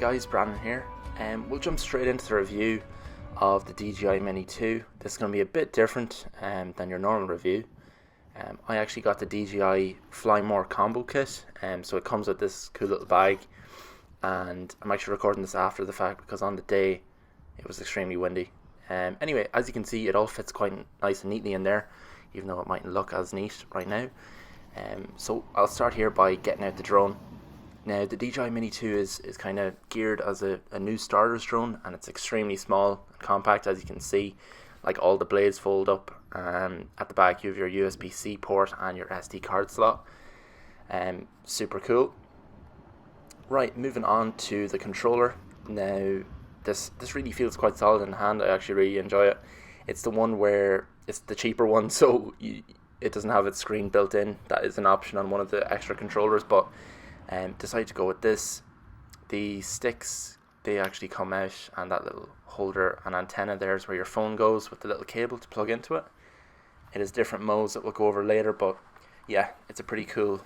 guys, Brandon here, and we'll jump straight into the review of the DJI Mini 2. This is going to be a bit different than your normal review. I actually got the DJI Fly More combo kit, so it comes with this cool little bag, and I'm actually recording this after the fact because on the day it was extremely windy. Anyway, as you can see, it all fits quite nice and neatly in there, even though it mightn't look as neat right now. So I'll start here by getting out the drone. Now the DJI Mini 2 is kind of geared as a new starter's drone, and it's extremely small and compact. As you can see, like, all the blades fold up. At the back you have your USB-C port and your SD card slot. Super cool. Right, moving on to the controller. Now this really feels quite solid in the hand. I actually really enjoy it. It's the one where it's the cheaper one, so it doesn't have its screen built in. That is an option on one of the extra controllers, but decided to go with this. The sticks, they actually come out, and that little holder and antenna there is where your phone goes with the little cable to plug into it. It has different modes that we'll go over later, but yeah, it's a pretty cool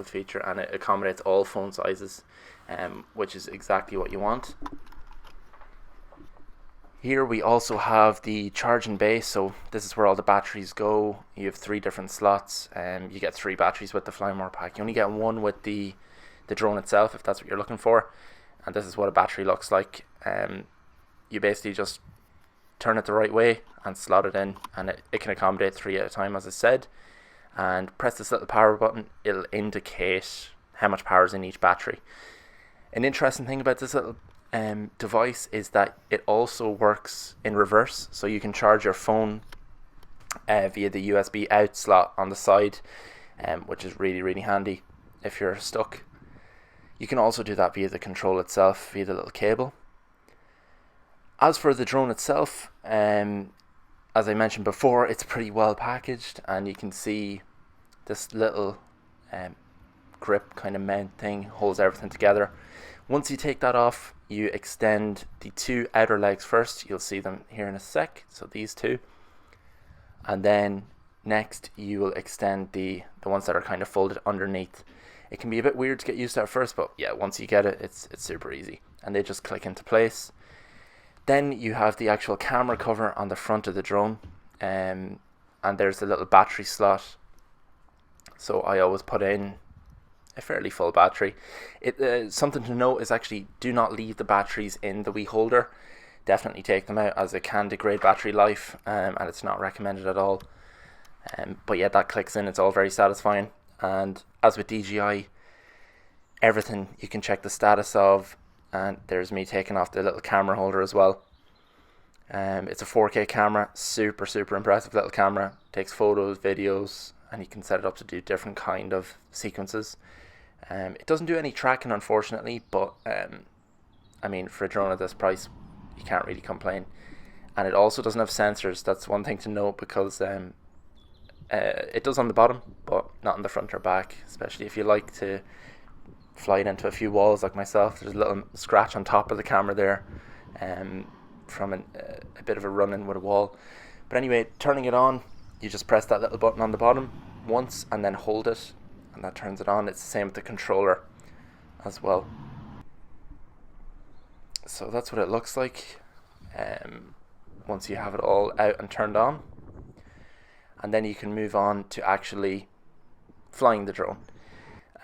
feature, and it accommodates all phone sizes, which is exactly what you want. Here we also have the charging bay, so this is where all the batteries go. You have 3 different slots, and you get 3 batteries with the Fly More pack. You only get one with the drone itself, if that's what you're looking for, and this is what a battery looks like. You basically just turn it the right way and slot it in, and it can accommodate 3 at a time, as I said. And press this little power button, it'll indicate how much power is in each battery. An interesting thing about this little device is that it also works in reverse, so you can charge your phone via the USB out slot on the side, which is really handy if you're stuck. You can also do that via the control itself, via the little cable. As for the drone itself, as I mentioned before, it's pretty well packaged, and you can see this little grip kind of mount thing holds everything together. Once you take that off, you extend the 2 outer legs first. You'll see them here in a sec, so these 2. And then next you will extend the ones that are kind of folded underneath. It can be a bit weird to get used to at first, but yeah, once you get it, it's super easy, and they just click into place. Then you have the actual camera cover on the front of the drone, and there's a little battery slot. So I always put in a fairly full battery. Something to note is actually do not leave the batteries in the wee holder. Definitely take them out, as it can degrade battery life, and it's not recommended at all. But yeah, that clicks in. It's all very satisfying. And as with DJI, everything you can check the status of, and there's me taking off the little camera holder as well. It's a 4K camera, super impressive little camera. Takes photos, videos, and you can set it up to do different kind of sequences. It doesn't do any tracking, unfortunately, but I mean, for a drone at this price, you can't really complain. And it also doesn't have sensors. That's one thing to note, because it does on the bottom, but not on the front or back, especially if you like to fly it into a few walls like myself. There's a little scratch on top of the camera there from a bit of a run-in with a wall. But anyway, turning it on, you just press that little button on the bottom once and then hold it, and that turns it on. It's the same with the controller as well. So that's what it looks like once you have it all out and turned on. And then you can move on to actually flying the drone.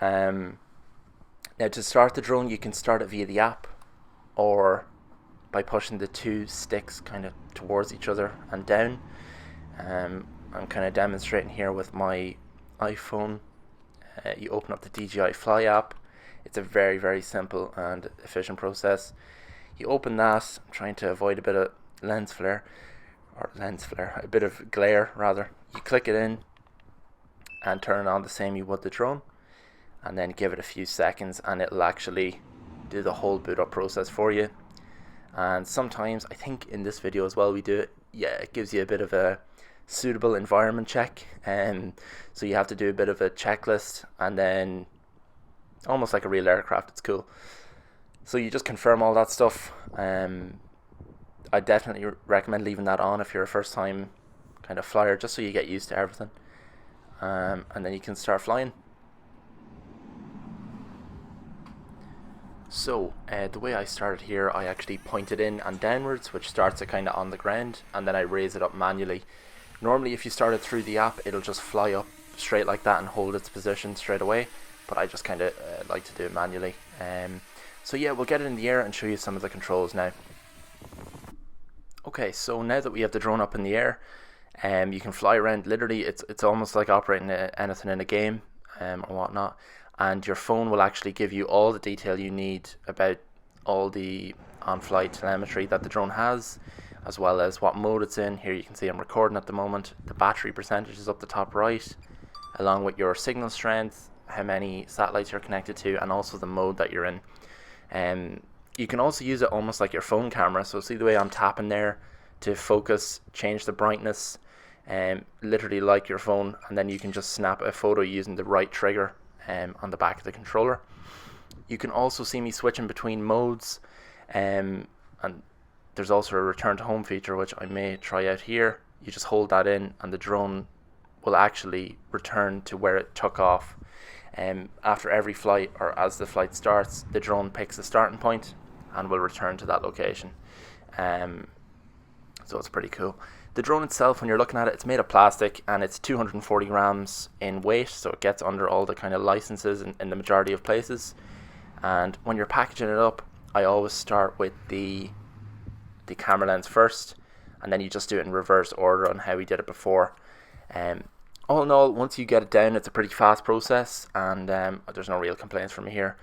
Now, to start the drone, you can start it via the app, or by pushing the 2 sticks kind of towards each other and down. I'm kind of demonstrating here with my iPhone. You open up the DJI Fly app. It's a very simple and efficient process. You open that. I'm trying to avoid a bit of a bit of glare rather. You click it in and turn it on the same you would the drone, and then give it a few seconds, and it'll actually do the whole boot up process for you. And sometimes, I think in this video as well, we do it. Yeah, it gives you a bit of a suitable environment check, so you have to do a bit of a checklist, and then almost like a real aircraft. It's cool. So you just confirm all that stuff. I definitely recommend leaving that on if you're a first time kind of flyer, just so you get used to everything, and then you can start flying. So the way I started here, I actually pointed in and downwards, which starts it kind of on the ground, and then I raise it up manually. Normally if you start it through the app, it'll just fly up straight like that and hold its position straight away, but I just kind of like to do it manually. So yeah, we'll get it in the air and show you some of the controls now. Okay, so now that we have the drone up in the air, you can fly around. Literally, it's almost like operating anything in a game or whatnot. And your phone will actually give you all the detail you need about all the on-flight telemetry that the drone has, as well as what mode it's in. Here you can see I'm recording at the moment. The battery percentage is up the top right, along with your signal strength, how many satellites you're connected to, and also the mode that you're in. You can also use it almost like your phone camera. So see the way I'm tapping there to focus, change the brightness, literally like your phone, and then you can just snap a photo using the right trigger on the back of the controller. You can also see me switching between modes, and there's also a return to home feature which I may try out here. You just hold that in and the drone will actually return to where it took off. After every flight, or as the flight starts, the drone picks a starting point and will return to that location. So it's pretty cool. The drone itself, when you're looking at it, it's made of plastic and it's 240 grams in weight, so it gets under all the kind of licenses in the majority of places. And when you're packaging it up, I always start with the camera lens first, and then you just do it in reverse order on how we did it before. All in all, once you get it down, it's a pretty fast process, and there's no real complaints from me here.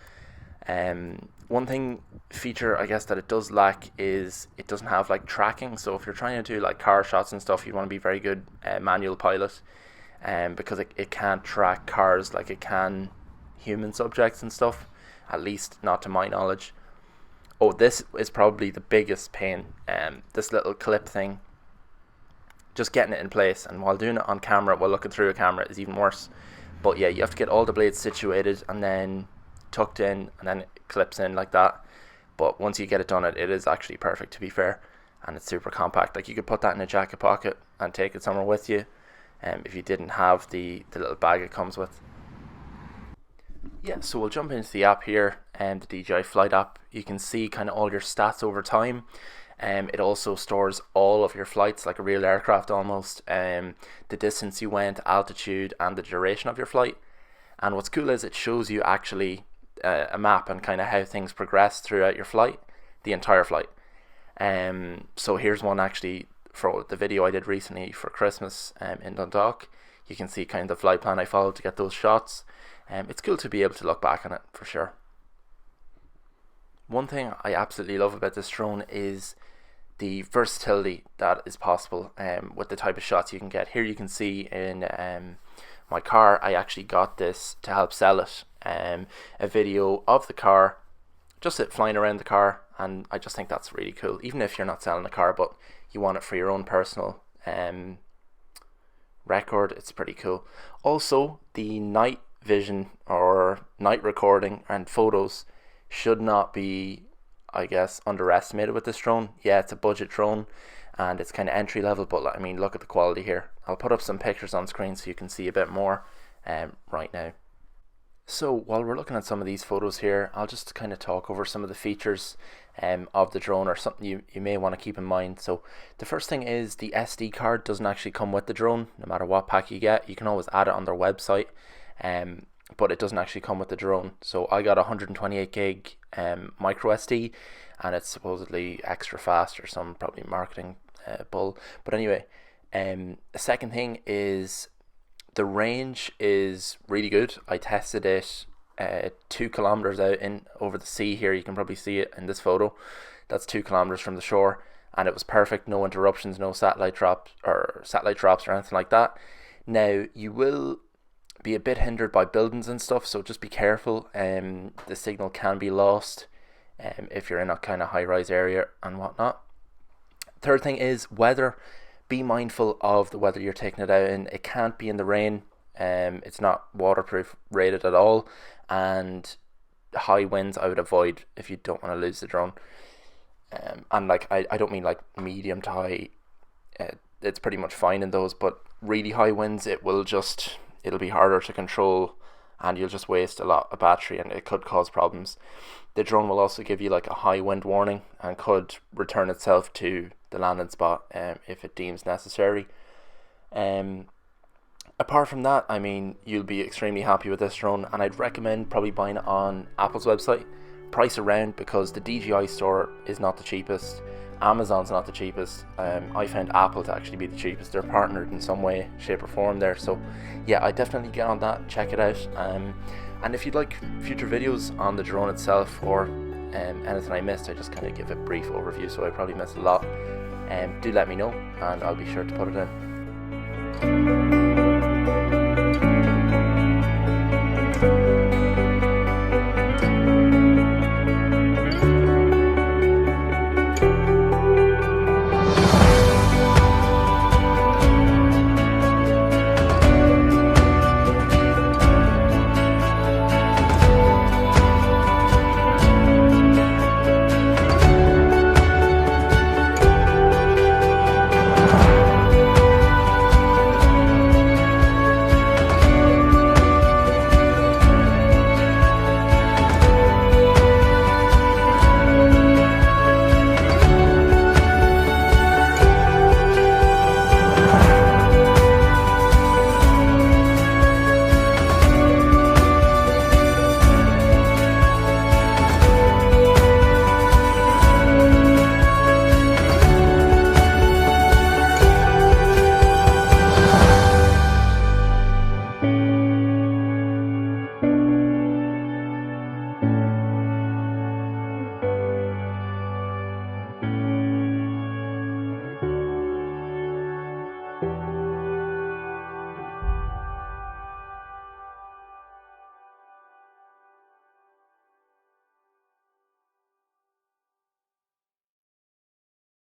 One feature I guess that it does lack is it doesn't have like tracking. So if you're trying to do like car shots and stuff, you want to be very good manual pilot, because it can't track cars like it can human subjects and stuff, at least not to my knowledge. Oh, this is probably the biggest pain. This little clip thing, just getting it in place, and while doing it on camera, while looking through a camera, is even worse. But yeah, you have to get all the blades situated and then tucked in, and then it clips in like that. But once you get it done, it is actually perfect, to be fair, and it's super compact. Like, you could put that in a jacket pocket and take it somewhere with you, if you didn't have the little bag it comes with. Yeah, so we'll jump into the app here, and the DJI Flight app. You can see kind of all your stats over time. It also stores all of your flights like a real aircraft almost, the distance you went, altitude, and the duration of your flight. And what's cool is it shows you actually a map and kind of how things progress throughout your flight, the entire flight. So here's one actually for the video I did recently for Christmas in Dundalk. You can see kind of the flight plan I followed to get those shots. It's cool to be able to look back on it for sure. One thing I absolutely love about this drone is the versatility that is possible with the type of shots you can get. Here you can see in my car, I actually got this to help sell it. A video of the car, just it flying around the car, and I just think that's really cool. Even if you're not selling a car, but you want it for your own personal record, it's pretty cool. Also, the night vision or night recording and photos should not be, I guess, underestimated with this drone. Yeah, it's a budget drone and it's kind of entry level, but I mean, look at the quality here. I'll put up some pictures on screen so you can see a bit more right now. So while we're looking at some of these photos here, I'll just kind of talk over some of the features of the drone, or something you may want to keep in mind. So the first thing is the SD card doesn't actually come with the drone, no matter what pack you get. You can always add it on their website, but it doesn't actually come with the drone. So I got a 128 gig micro SD, and it's supposedly extra fast or some probably marketing bull. But anyway, the second thing is the range is really good. I tested it 2 kilometers out in over the sea. Here you can probably see it in this photo. That's 2 kilometers from the shore, and it was perfect. No interruptions, no satellite drops or anything like that. Now you will be a bit hindered by buildings and stuff, so just be careful. The signal can be lost if you're in a kind of high-rise area and whatnot. Third thing is weather. Be mindful of the weather you're taking it out in. It can't be in the rain. It's not waterproof rated at all, and high winds I would avoid if you don't want to lose the drone. And like I don't mean like medium to high. It's pretty much fine in those, but really high winds, it'll be harder to control and you'll just waste a lot of battery, and it could cause problems. The drone will also give you like a high wind warning and could return itself to the landing spot if it deems necessary. Apart from that, I mean, you'll be extremely happy with this drone, and I'd recommend probably buying it on Apple's website. Price around, because the DJI store is not the cheapest, Amazon's not the cheapest. I found Apple to actually be the cheapest. They're partnered in some way, shape or form there. So yeah, I definitely get on that, check it out. And if you'd like future videos on the drone itself, or anything I missed, I just kind of give a brief overview, so I probably missed a lot. Do let me know and I'll be sure to put it in.